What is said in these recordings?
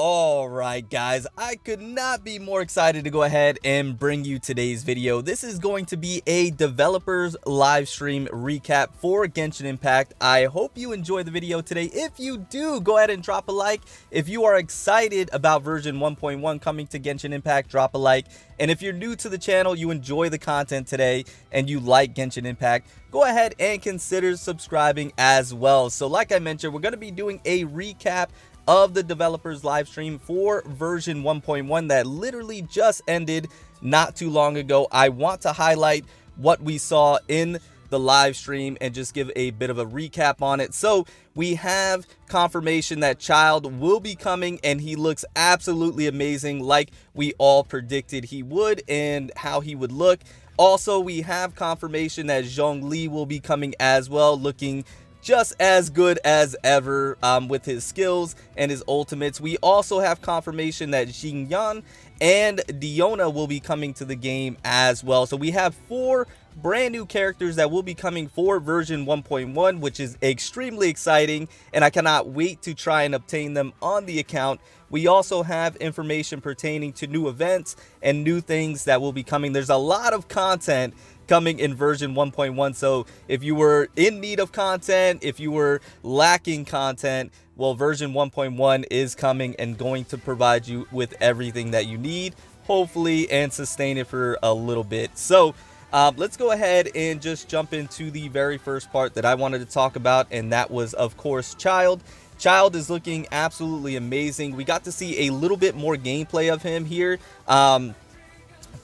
Alright guys, I could not be more excited to go ahead and bring you today's video. This is going to be a developer's live stream recap for Genshin Impact. I hope you enjoy the video today. If you do, go ahead and drop a like. If you are excited about version 1.1 coming to Genshin Impact, drop a like. And if you're new to the channel, you enjoy the content today, and you like Genshin Impact, go ahead and consider subscribing as well. So like I mentioned, we're going to be doing a recap of the developers live stream for version 1.1 that literally just ended not too long ago. I want to highlight what we saw in the live stream and just give a bit of a recap on it. So we have confirmation that Child will be coming, and he looks absolutely amazing, like we all predicted he would and how he would look. Also, we have confirmation that Zhongli will be coming as well, looking just as good as ever with his skills and his ultimates. We also have confirmation that Xingyan and Diona will be coming to the game as well. So we have 4 brand new characters that will be coming for version 1.1, which is extremely exciting, and I cannot wait to try and obtain them on the account. We also have information pertaining to new events and new things that will be coming. There's a lot of content coming in version 1.1, so if you were in need of content, if you were lacking content, well, version 1.1 is coming and going to provide you with everything that you need, hopefully, and sustain it for a little bit. So let's go ahead and just jump into the very first part that I wanted to talk about, and that was, of course, Child. Child is looking absolutely amazing. We got to see a little bit more gameplay of him here,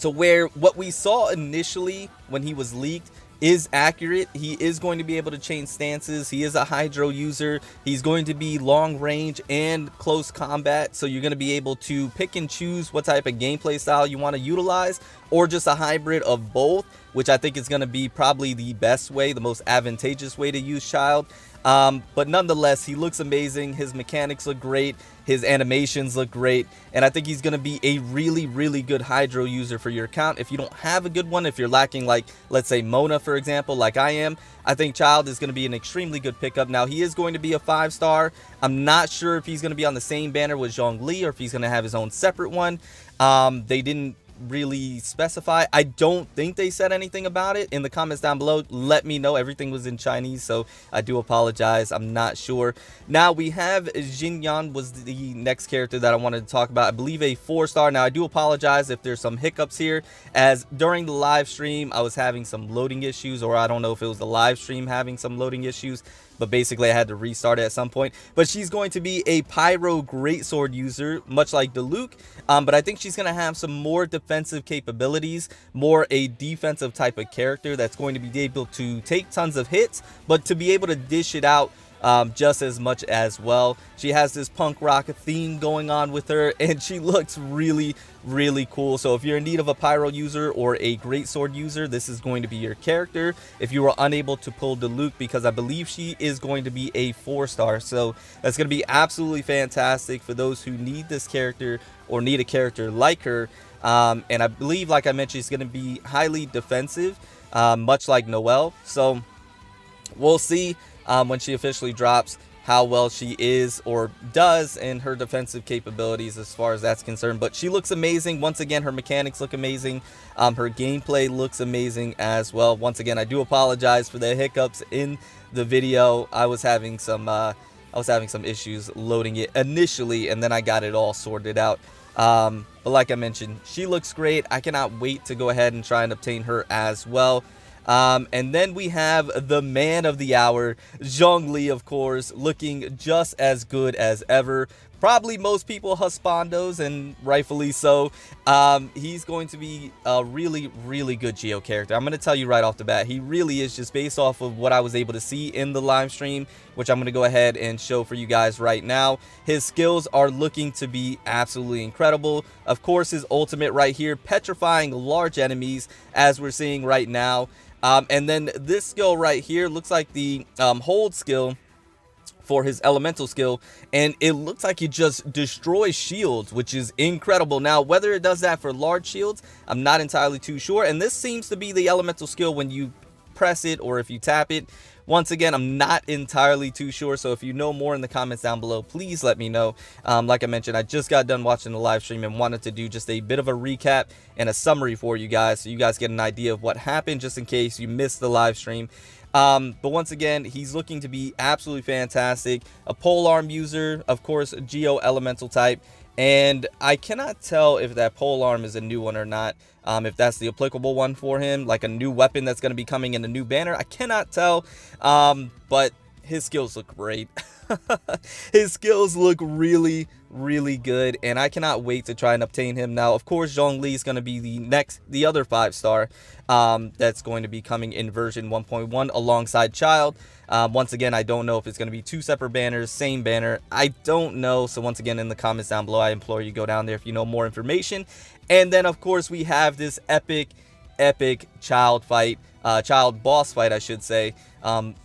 to where what we saw initially when he was leaked is accurate. He is going to be able to change stances. He is a hydro user. He's going to be long range and close combat, so you're going to be able to pick and choose what type of gameplay style you want to utilize, or just a hybrid of both, which I think is going to be probably the best way, the most advantageous way to use Child. But nonetheless, he looks amazing. His mechanics look great. His animations look great. And I think he's going to be a really good hydro user for your account. If you don't have a good one, if you're lacking, like, let's say Mona, for example, like I am, I think Child is going to be an extremely good pickup. Now, he is going to be a 5-star. I'm not sure if he's going to be on the same banner with Zhongli or if he's going to have his own separate one. They didn't really specify. I don't think they said anything about it. In the comments down below, let me know. Everything was in Chinese, so I do apologize. I'm not sure. Now we have Xingyan was the next character that I wanted to talk about. I believe a 4-star. Now I do apologize if there's some hiccups here, as during the live stream I was having some loading issues, or I don't know if it was the live stream having some loading issues, but basically I had to restart it at some point. But she's going to be a Pyro Greatsword user, much like Diluc, but I think she's going to have some more defensive capabilities, more a defensive type of character that's going to be able to take tons of hits, but to be able to dish it out just as much as well. She has this punk rock theme going on with her, and she looks really cool. So if you're in need of a Pyro user or a Greatsword user, this is going to be your character. If you were unable to pull Diluc, because I believe she is going to be a 4-star, so that's going to be absolutely fantastic for those who need this character or need a character like her. And I believe, like I mentioned, she's going to be highly defensive, much like Noelle. So we'll see when she officially drops how well she is or does in her defensive capabilities as far as that's concerned. But she looks amazing. Once again, her mechanics look amazing. Her gameplay looks amazing as well. Once again, I do apologize for the hiccups in the video. I was having some issues loading it initially, and then I got it all sorted out. But like I mentioned, she looks great. I cannot wait to go ahead and try and obtain her as well. And then we have the man of the hour, Zhongli, of course, looking just as good as ever. Probably most people husbandos, and rightfully so. He's going to be a really good Geo character. I'm going to tell you right off the bat, he really is, just based off of what I was able to see in the live stream, which I'm going to go ahead and show for you guys right now. His skills are looking to be absolutely incredible. Of course, his ultimate right here, petrifying large enemies, as we're seeing right now. And then this skill right here looks like the hold skill for his elemental skill, and it looks like he just destroys shields, which is incredible. Now, whether it does that for large shields, I'm not entirely too sure, and this seems to be the elemental skill when you press it or if you tap it. Once again, I'm not entirely too sure, so if you know more in the comments down below, please let me know. Like I mentioned, I just got done watching the live stream and wanted to do just a bit of a recap and a summary for you guys, so you guys get an idea of what happened, just in case you missed the live stream. But once again, he's looking to be absolutely fantastic. A polearm user, of course, a Geo Elemental type. And I cannot tell if that polearm is a new one or not, if that's the applicable one for him, like a new weapon that's going to be coming in a new banner. I cannot tell, but his skills look great. His skills look really, really good, and I cannot wait to try and obtain him. Now, of course, Zhongli is going to be the other 5-star that's going to be coming in version 1.1 alongside Child. Once again, I don't know if it's going to be 2 separate banners, same banner. I don't know. So once again, in the comments down below, I implore you go down there if you know more information. And then, of course, we have this epic Child fight, Child boss fight, I should say,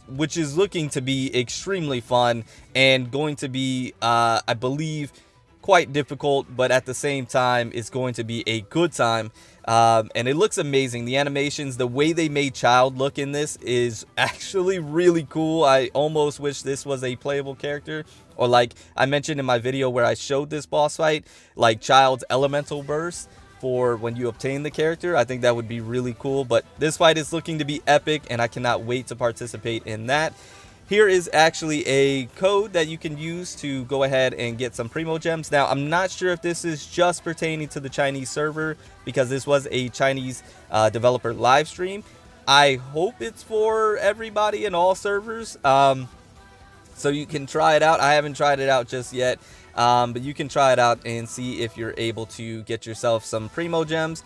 which is looking to be extremely fun and going to be, I believe, quite difficult, but at the same time, it's going to be a good time. And it looks amazing. The animations, the way they made Child look in this is actually really cool. I almost wish this was a playable character, or like I mentioned in my video where I showed this boss fight, like Child's elemental burst for when you obtain the character. I think that would be really cool. But this fight is looking to be epic, and I cannot wait to participate in that. Here is actually a code that you can use to go ahead and get some Primo Gems. Now, I'm not sure if this is just pertaining to the Chinese server, because this was a Chinese developer live stream. I hope it's for everybody in all servers. So you can try it out. I haven't tried it out just yet, but you can try it out and see if you're able to get yourself some Primo Gems.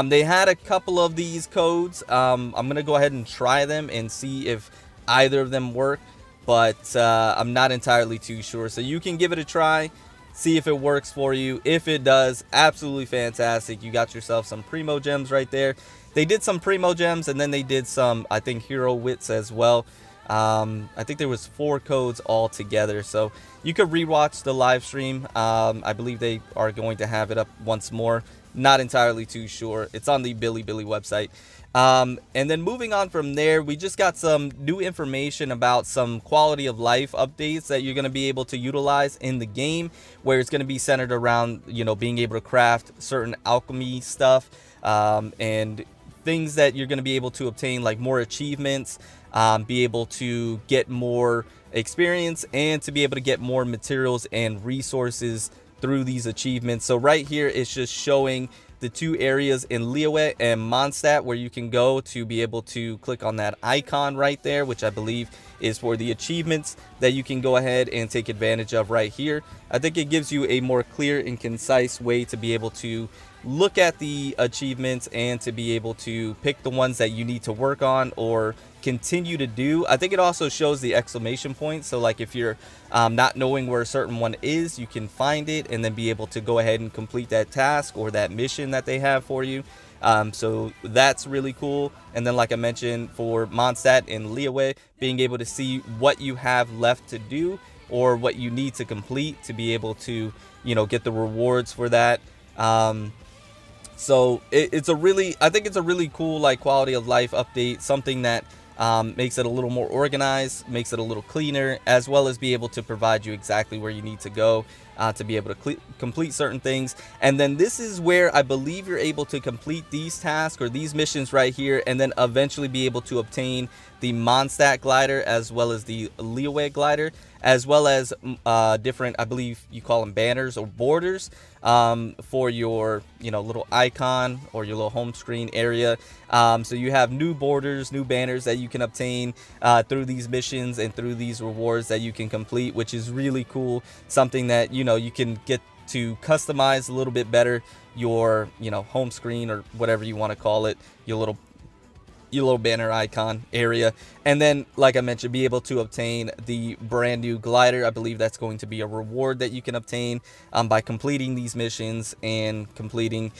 They had a couple of these codes. I'm going to go ahead and try them and see if either of them work, but I'm not entirely too sure. So you can give it a try, see if it works for you. If it does, absolutely fantastic. You got yourself some Primo Gems right there. They did some Primo Gems, and then they did some, I think, Hero Wits as well. I think there was 4 codes all together, so you could rewatch the live stream. I believe they are going to have it up once more. Not entirely too sure. It's on the Bilibili website. And then moving on from there, we just got some new information about some quality of life updates that you're going to be able to utilize in the game, where it's going to be centered around, you know, being able to craft certain alchemy stuff, and things that you're going to be able to obtain, like more achievements, be able to get more experience, and to be able to get more materials and resources through these achievements. So right here, it's just showing the 2 areas in Liyue and Mondstadt where you can go to be able to click on that icon right there, which I believe is for the achievements that you can go ahead and take advantage of right here. I think it gives you a more clear and concise way to be able to look at the achievements and to be able to pick the ones that you need to work on or continue to do. I think it also shows the exclamation point, so like if you're not knowing where a certain one is, you can find it and then be able to go ahead and complete that task or that mission that they have for you. So that's really cool. And then, like I mentioned, for Mondstadt and Liyue, being able to see what you have left to do or what you need to complete to be able to, you know, get the rewards for that. So it's a really, I think it's a really cool, like, quality of life update, something that makes it a little more organized, makes it a little cleaner, as well as be able to provide you exactly where you need to go to be able to complete certain things. And then this is where I believe you're able to complete these tasks or these missions right here, and then eventually be able to obtain the Mondstadt glider as well as the Liyue glider, as well as different, I believe you call them banners or borders, for your, you know, little icon or your little home screen area. So you have new borders, new banners that you can obtain through these missions and through these rewards that you can complete, which is really cool. Something that, you know, you can get to customize a little bit better your, you know, home screen or whatever you want to call it, your little banner icon area. And then, like I mentioned, be able to obtain the brand new glider. I believe that's going to be a reward that you can obtain by completing these missions and completing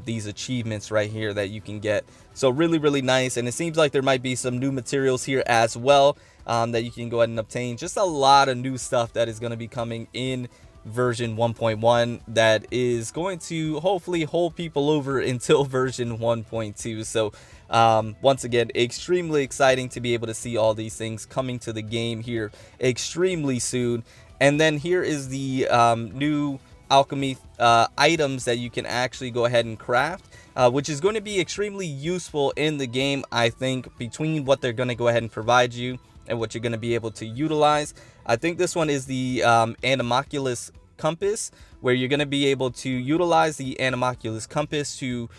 these achievements right here that you can get. So really, really nice. And it seems like there might be some new materials here as well that you can go ahead and obtain. Just a lot of new stuff that is going to be coming in version 1.1 that is going to hopefully hold people over until version 1.2. So Once again, extremely exciting to be able to see all these things coming to the game here extremely soon. And then here is the new alchemy items that you can actually go ahead and craft, which is going to be extremely useful in the game, I think, between what they're going to go ahead and provide you and what you're going to be able to utilize. I think this one is the Animoculus compass, where you're going to be able to utilize the Animoculus compass to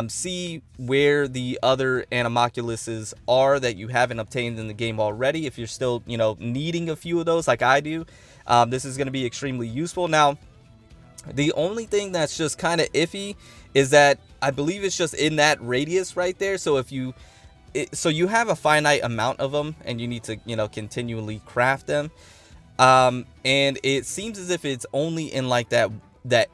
see where the other Animoculuses are that you haven't obtained in the game already. If you're still, you know, needing a few of those like I do, this is going to be extremely useful. Now, the only thing that's just kind of iffy is that I believe it's just in that radius right there. So if you you have a finite amount of them and you need to, you know, continually craft them. And it seems as if it's only in like that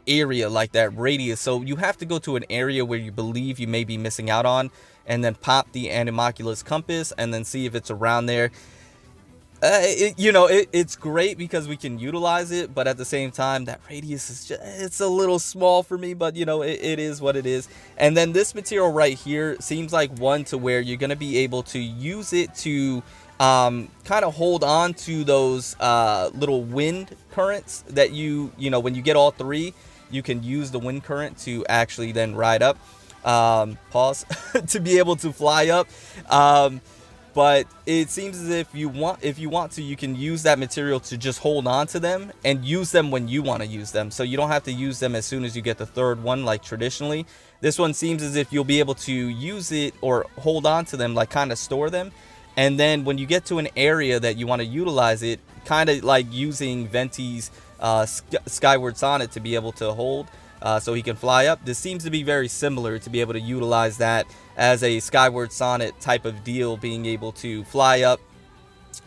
area, like that radius. So you have to go to an area where you believe you may be missing out on, and then pop the Animoculus compass and then see if it's around there. It's great because we can utilize it, but at the same time, that radius is just, it's a little small for me, but you know, it is what it is. And then this material right here seems like one to where you're going to be able to use it to kind of hold on to those little wind currents that you know, when you get all three, you can use the wind current to actually then ride up, pause, to be able to fly up. But it seems as if you want to, you can use that material to just hold on to them and use them when you want to use them. So you don't have to use them as soon as you get the third one, like traditionally. This one seems as if you'll be able to use it or hold on to them, like kind of store them. And then when you get to an area that you want to utilize it, kind of like using Venti's Skyward Sonnet to be able to hold, so he can fly up. This seems to be very similar to be able to utilize that as a Skyward Sonnet type of deal, being able to fly up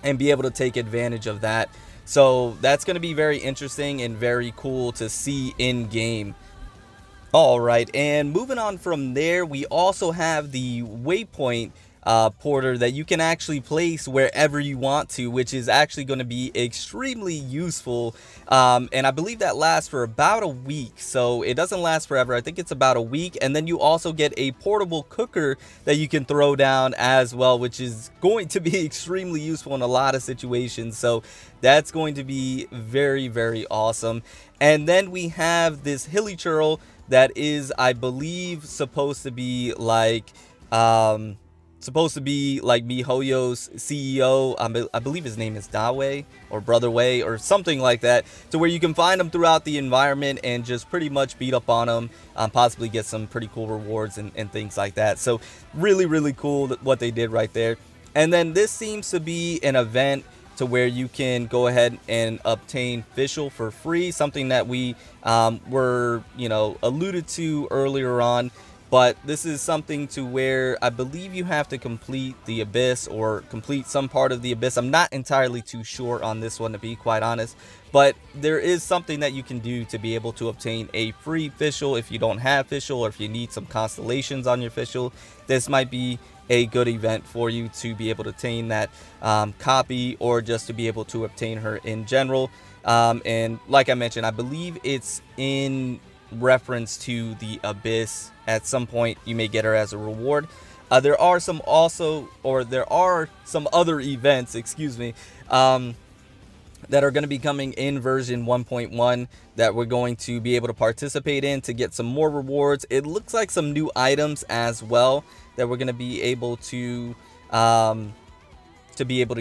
and be able to take advantage of that. So that's going to be very interesting and very cool to see in game. Alright, and moving on from there, we also have the waypoint porter that you can actually place wherever you want to, which is actually going to be extremely useful, and I believe that lasts for about a week, so it doesn't last forever. I think it's about a week. And then you also get a portable cooker that you can throw down as well, which is going to be extremely useful in a lot of situations. So that's going to be very, very awesome. And then we have this hilichurl that is, I believe, supposed to be like MiHoYo's CEO. I believe his name is Dawe or Brother Way or something like that, to where you can find him throughout the environment and just pretty much beat up on him, possibly get some pretty cool rewards and things like that. So really, really cool what they did right there. And then this seems to be an event to where you can go ahead and obtain Fischl for free, something that we were, you know, alluded to earlier on. But this is something to where I believe you have to complete the Abyss or complete some part of the Abyss. I'm not entirely too sure on this one, to be quite honest. But there is something that you can do to be able to obtain a free Fischl if you don't have Fischl, or if you need some constellations on your Fischl. This might be a good event for you to be able to obtain that copy, or just to be able to obtain her in general. And like I mentioned, I believe it's in reference to the Abyss. At some point you may get her as a reward. There are some other events, excuse me, that are going to be coming in version 1.1 that we're going to be able to participate in to get some more rewards. It looks like some new items as well that we're going to be able to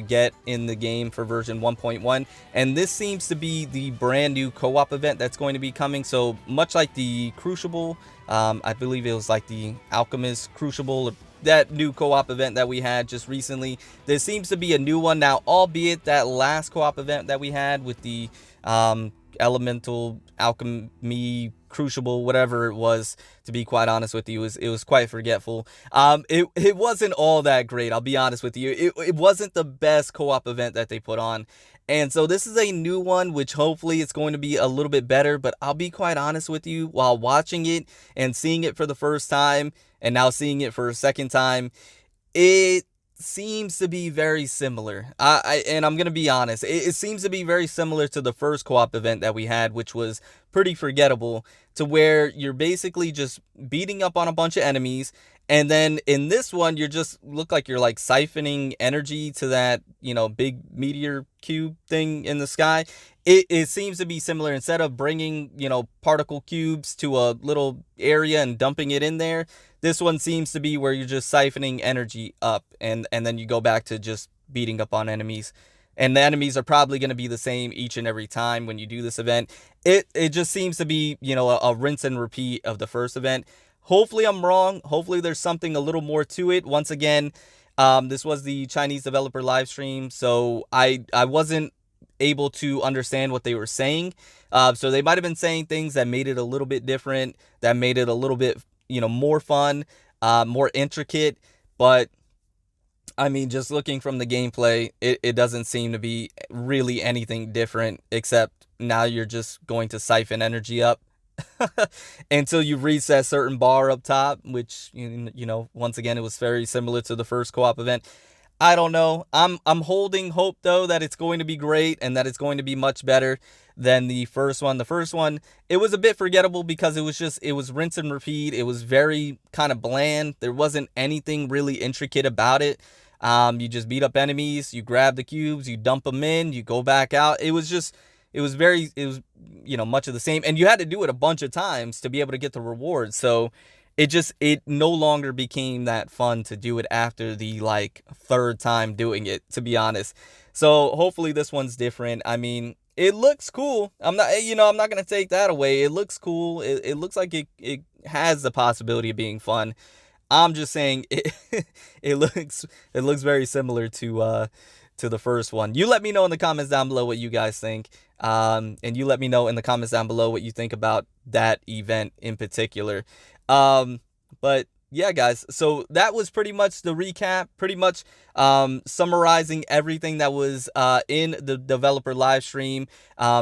get in the game for version 1.1. And this seems to be the brand new co-op event that's going to be coming. So much like the Crucible, I believe it was like the Alchemist Crucible, that new co-op event that we had just recently. There seems to be a new one now, albeit that last co-op event that we had with the Elemental Alchemy Crucible, whatever it was, to be quite honest with you, it was quite forgetful. It wasn't all that great, I'll be honest with you. It wasn't the best co-op event that they put on. And so this is a new one, which hopefully it's going to be a little bit better. But I'll be quite honest with you, while watching it and seeing it for the first time and now seeing it for a second time, it seems to be very similar. And I'm gonna be honest, it seems to be very similar to the first co-op event that we had, which was pretty forgettable, to where you're basically just beating up on a bunch of enemies, And then in this one, you just look like you're like siphoning energy to that, big meteor cube thing in the sky. It seems to be similar. Instead of bringing, particle cubes to a little area and dumping it in there, this one seems to be where you're just siphoning energy up, and then you go back to just beating up on enemies. And the enemies are probably going to be the same each and every time when you do this event. It just seems to be, a rinse and repeat of the first event. Hopefully I'm wrong. Hopefully there's something a little more to it. Once again, this was the Chinese developer live stream, so I wasn't able to understand what they were saying. So they might have been saying things that made it a little bit different, that made it a little bit, more fun, more intricate. But I mean, just looking from the gameplay, it doesn't seem to be really anything different, except now you're just going to siphon energy up until you reach that certain bar up top, which, once again, it was very similar to the first co-op event. I don't know. I'm holding hope, though, that it's going to be great and that it's going to be much better than the first one. The first one, it was a bit forgettable because it was rinse and repeat. It was very kind of bland. There wasn't anything really intricate about it. You just beat up enemies, you grab the cubes, you dump them in, you go back out. It was much of the same, and you had to do it a bunch of times to be able to get the rewards. So it no longer became that fun to do it after the like third time doing it, to be honest. So hopefully this one's different. I mean, it looks cool. I'm not going to take that away. It looks cool. It looks like it has the possibility of being fun. I'm just saying it looks very similar to the first one. You let me know in the comments down below what you guys think. And you let me know in the comments down below what you think about that event in particular. But yeah, guys, so that was pretty much the recap, pretty much summarizing everything that was in the developer live stream,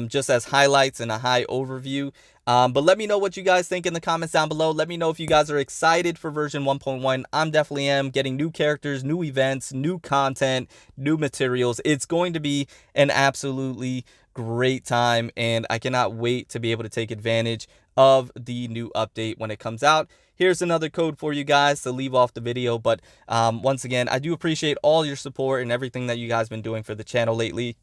just as highlights and a high overview. But let me know what you guys think in the comments down below. Let me know if you guys are excited for version 1.1. I'm definitely am. Getting new characters, new events, new content, new materials. It's going to be an absolutely great time, and I cannot wait to be able to take advantage of the new update when it comes out. Here's another code for you guys to leave off the video. But once again, I do appreciate all your support and everything that you guys have been doing for the channel lately.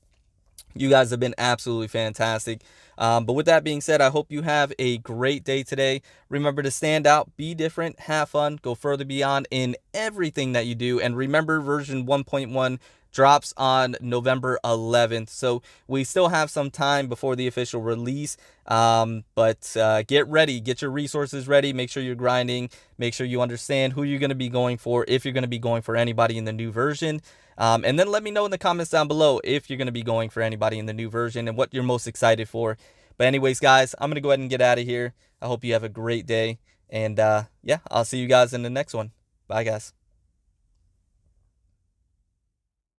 You guys have been absolutely fantastic. But with that being said, I hope you have a great day today. Remember to stand out, be different, have fun, go further beyond in everything that you do. And remember, version 1.1 drops on November 11th. So we still have some time before the official release. But get ready, get your resources ready. Make sure you're grinding. Make sure you understand who you're going to be going for, if you're going to be going for anybody in the new version. And then let me know in the comments down below if you're going to be going for anybody in the new version and what you're most excited for. But anyways, guys, I'm going to go ahead and get out of here. I hope you have a great day. And yeah, I'll see you guys in the next one. Bye, guys.